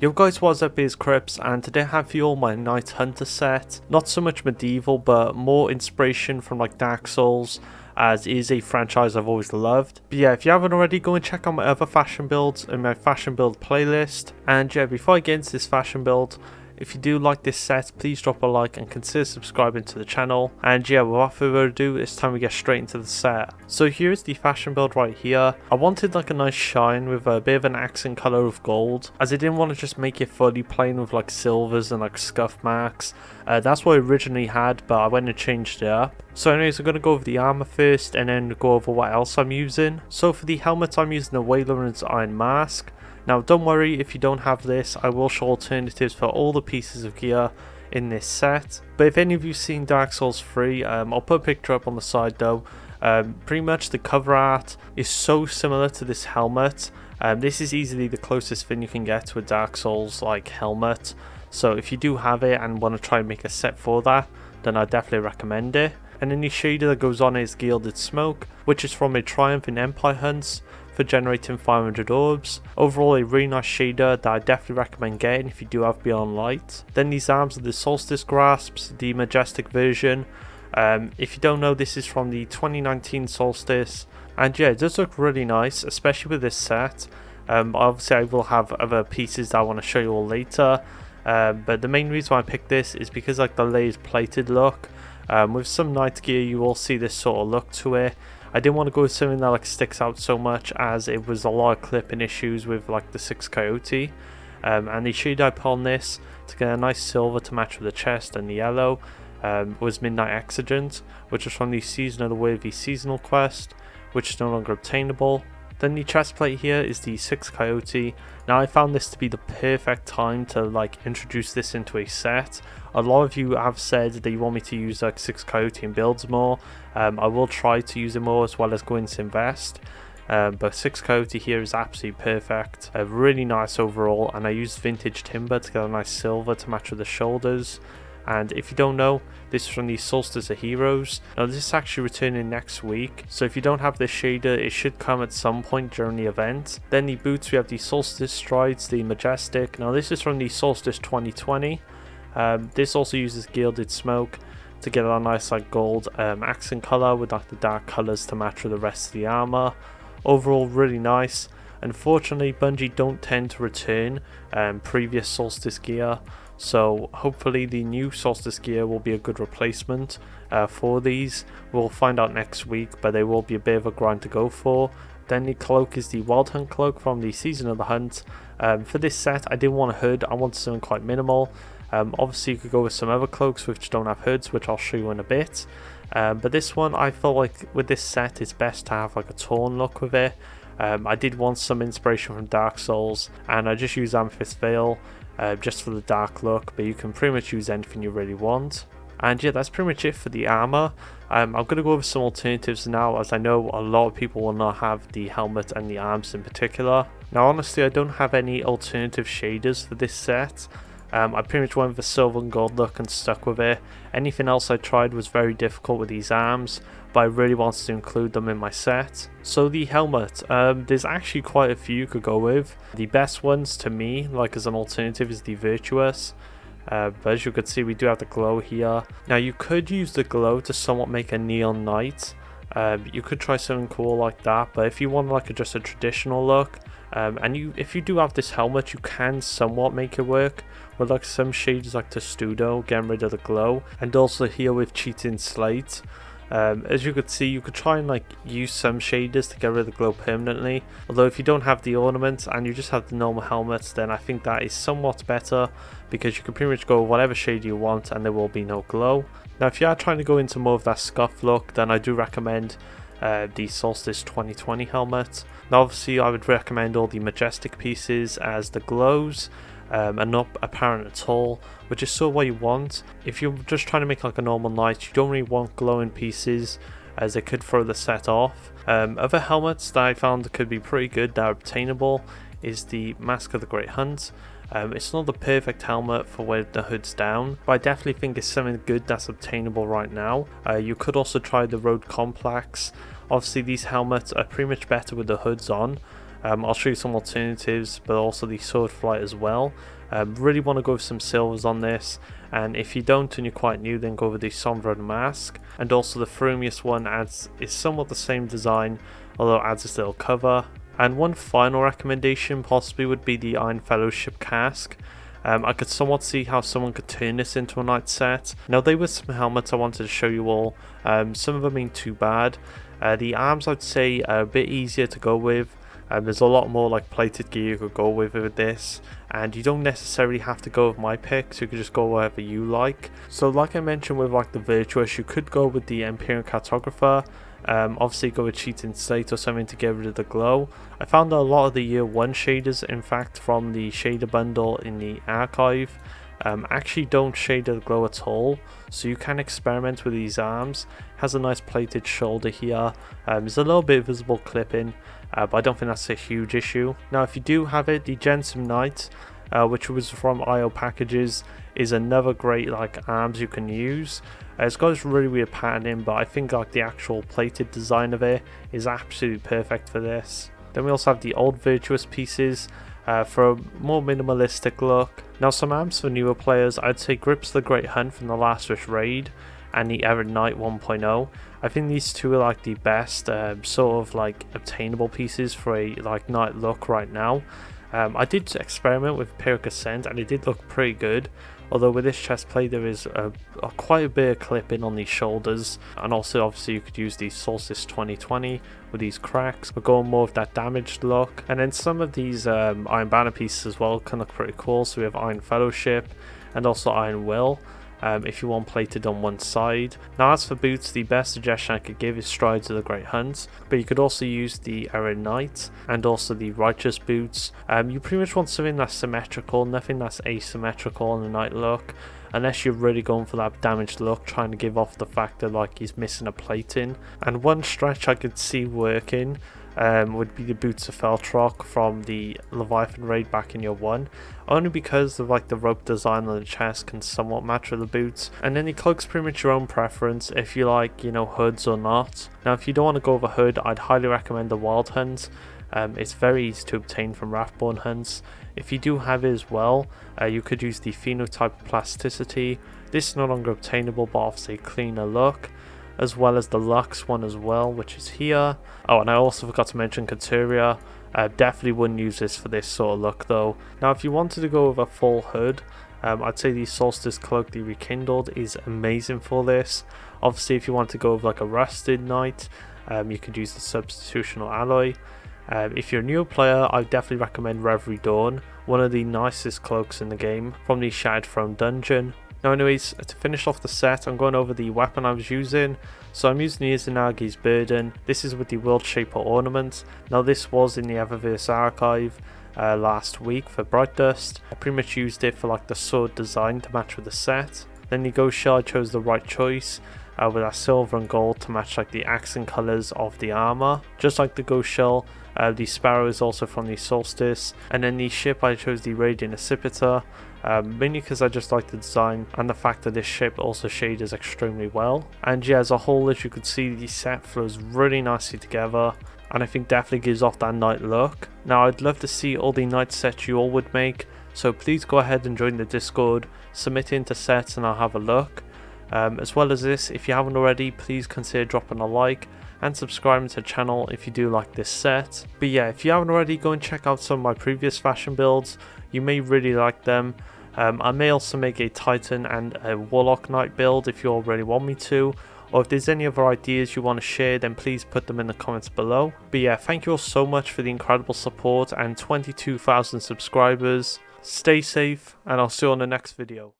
Yo guys, what's up, is Krypz, and today I have for you all my Knight Hunter set. Not so much medieval, but more inspiration from like Dark Souls, as it is a franchise I've always loved. But yeah, if you haven't already, go and check out my other fashion builds in my fashion build playlist. And yeah, before I get into this fashion build, if you do like this set, please drop a like and consider subscribing to the channel. And yeah, without further ado, it's time we get straight into the set. So here's the fashion build right here. I wanted like a nice shine with a bit of an accent color of gold, as I didn't want to just make it fully plain with like silvers and like scuff marks. That's what I originally had, but I went and changed it up. So anyways, I'm going to go over the armor first and then go over what else I'm using. So for the helmet, I'm using the Weyloran's Iron Mask. Now don't worry if you don't have this, I will show alternatives for all the pieces of gear in this set. But if any of you seen Dark Souls 3, I'll put a picture up on the side though. Pretty much the cover art is so similar to this helmet. This is easily the closest thing you can get to a Dark Souls like helmet. So if you do have it and want to try and make a set for that, then I definitely recommend it. And then the shader that goes on is Gilded Smoke, which is from a Triumph in Empire hunts for generating 500 orbs. Overall a really nice shader that I definitely recommend getting if you do have Beyond Light. Then these arms are the Solstice Grasps, the Majestic version. If you don't know, this is from the 2019 Solstice, and yeah, it does look really nice, especially with this set. Obviously I will have other pieces that I want to show you all later, but the main reason why I picked this is because like the layered plated look. With some knight gear you will see this sort of look to it. I didn't want to go with something that like sticks out so much, as it was a lot of clipping issues with like the 6 Coyote. And the shade I put on this to get a nice silver to match with the chest and the yellow was Midnight Exigent, which was from the Season of the Worthy seasonal quest, which is no longer obtainable. Then the chest plate here is the 6 Coyote. Now I found this to be the perfect time to like introduce this into a set. A lot of you have said that you want me to use like 6 Coyote in builds more. I will try to use it more as well as going to invest. But 6 Coyote here is absolutely perfect. Really nice overall, and I used vintage timber to get a nice silver to match with the shoulders. And if you don't know, this is from the Solstice of Heroes. Now this is actually returning next week, so if you don't have this shader, it should come at some point during the event. Then the boots, we have the Solstice Strides, the Majestic. Now this is from the Solstice 2020. This also uses Gilded Smoke to get a nice like gold accent color with like the dark colors to match with the rest of the armor. Overall really nice. Unfortunately, Bungie don't tend to return previous Solstice gear, so hopefully the new Solstice gear will be a good replacement for these. We'll find out next week, but they will be a bit of a grind to go for. Then the cloak is the Wild Hunt cloak from the Season of the Hunt. For this set I didn't want a hood, I wanted something quite minimal. Obviously you could go with some other cloaks which don't have hoods, which I'll show you in a bit. But this one, I felt like with this set it's best to have like a torn look with it. I did want some inspiration from Dark Souls, and I just used Amethyst Veil just for the dark look, but you can pretty much use anything you really want. And yeah, that's pretty much it for the armor. I'm going to go over some alternatives now, as I know a lot of people will not have the helmet and the arms in particular. Now honestly, I don't have any alternative shaders for this set. I pretty much went with the silver and gold look and stuck with it. Anything else I tried was very difficult with these arms, but I really wanted to include them in my set. So the helmet, there's actually quite a few you could go with. The best ones to me, like as an alternative, is the Virtuous. But as you can see, we do have the glow here. Now you could use the glow to somewhat make a neon knight. You could try something cool like that, but if you want like just a traditional look, if you do have this helmet, you can somewhat make it work with like some shades like Testudo, getting rid of the glow, and also here with Cheating Slate. As you could see, you could try and like use some shaders to get rid of the glow permanently, although if you don't have the ornament and you just have the normal helmets, then I think that is somewhat better, because you can pretty much go whatever shade you want and there will be no glow. Now if you are trying to go into more of that scuff look, then I do recommend the Solstice 2020 helmet. Now obviously I would recommend all the Majestic pieces, as the glows are not apparent at all, which is sort of what you want. If you're just trying to make like a normal knight, you don't really want glowing pieces, as they could throw the set off. Other helmets that I found could be pretty good that are obtainable is the Mask of the Great Hunt. It's not the perfect helmet for when the hood's down, but I definitely think it's something good that's obtainable right now. You could also try the Road Complex. Obviously these helmets are pretty much better with the hoods on, I'll show you some alternatives, but also the sword flight as well. Really want to go with some silvers on this, and if you don't and you're quite new, then go with the Sovereign Mask. And also the Frumious one is somewhat the same design, although it adds this little cover. And one final recommendation possibly would be the Iron Fellowship Cask. I could somewhat see how someone could turn this into a knight set. Now, they were some helmets I wanted to show you all. Some of them ain't too bad. The arms I'd say are a bit easier to go with. There's a lot more like plated gear you could go with this, and you don't necessarily have to go with my picks. You could just go wherever you like. So like I mentioned with like the Virtuous, you could go with the Imperial Cartographer. Obviously go with Cheating Slate or something to get rid of the glow. I found a lot of the year 1 shaders, in fact, from the shader bundle in the archive, actually don't shade the glow at all, so you can experiment with these arms. Has a nice plated shoulder here. There's a little bit of visible clipping, but I don't think that's a huge issue. Now if you do have it, the Jensen Knight, which was from IO packages, is another great like arms you can use. It's got this really weird patterning, but I think like the actual plated design of it is absolutely perfect for this. Then we also have the old Virtuous pieces for a more minimalistic look. Now some arms for newer players, I'd say Krypz the Great Hunt from the Last Wish raid and the Errant Knight 1.0. I think these two are like the best sort of like obtainable pieces for a like knight look right now. I did experiment with Pyrrhic Ascent and it did look pretty good, although with this chest plate there is quite a bit of clipping on these shoulders, and also obviously you could use the Solstice 2020 with these cracks. We're going more of that damaged look, and then some of these Iron Banner pieces as well can look pretty cool. So we have Iron Fellowship and also Iron Will. If you want plated on one side. Now as for boots, the best suggestion I could give is Strides of the Great Hunt, but you could also use the Errant Knight and also the Righteous boots. You pretty much want something that's symmetrical, nothing that's asymmetrical on the knight look, unless you're really going for that damaged look, trying to give off the fact that like he's missing a plating. And one stretch I could see working would be the Boots of Feltrock from the Leviathan raid back in year 1, only because of like the rope design on the chest can somewhat match with the boots. And then the cloak's pretty much your own preference if you like, you know, hoods or not. Now if you don't want to go with a hood, I'd highly recommend the Wild Hunt. It's very easy to obtain from wrathborn hunts. If you do have it as well, you could use the Phenotype Plasticity. This is no longer obtainable, but obviously a cleaner look, as well as the Lux one as well, which is here. Oh, and I also forgot to mention Coteria. Definitely wouldn't use this for this sort of look though. Now if you wanted to go with a full hood, I'd say the Solstice Cloak, the Rekindled, is amazing for this. Obviously if you want to go with like a Rusted Knight, you could use the Substitutional Alloy. If you're a new player, I definitely recommend Reverie Dawn, one of the nicest cloaks in the game, from the Shattered Throne dungeon. Now anyways, to finish off the set, I'm going over the weapon I was using. So I'm using the Izanagi's Burden. This is with the World Shaper ornament. Now this was in the Eververse archive last week for Bright Dust. I pretty much used it for like the sword design to match with the set. Then the Ghost Shell, I chose the right choice with that silver and gold to match like the accent colours of the armour. Just like the Ghost Shell, the Sparrow is also from the Solstice. And then the ship, I chose the Radiant Accipiter. Mainly because I just like the design and the fact that this ship also shaders extremely well. And yeah, as a whole, as you can see, the set flows really nicely together, and I think definitely gives off that knight look. Now I'd love to see all the knight sets you all would make, so please go ahead and join the Discord, submit into sets and I'll have a look. As well as this, if you haven't already, please consider dropping a like and subscribing to the channel if you do like this set. But yeah, if you haven't already, go and check out some of my previous fashion builds. You may really like them. I may also make a Titan and a Warlock Knight build if you already want me to, or if there's any other ideas you want to share, then please put them in the comments below. But yeah, thank you all so much for the incredible support and 22,000 subscribers. Stay safe, and I'll see you on the next video.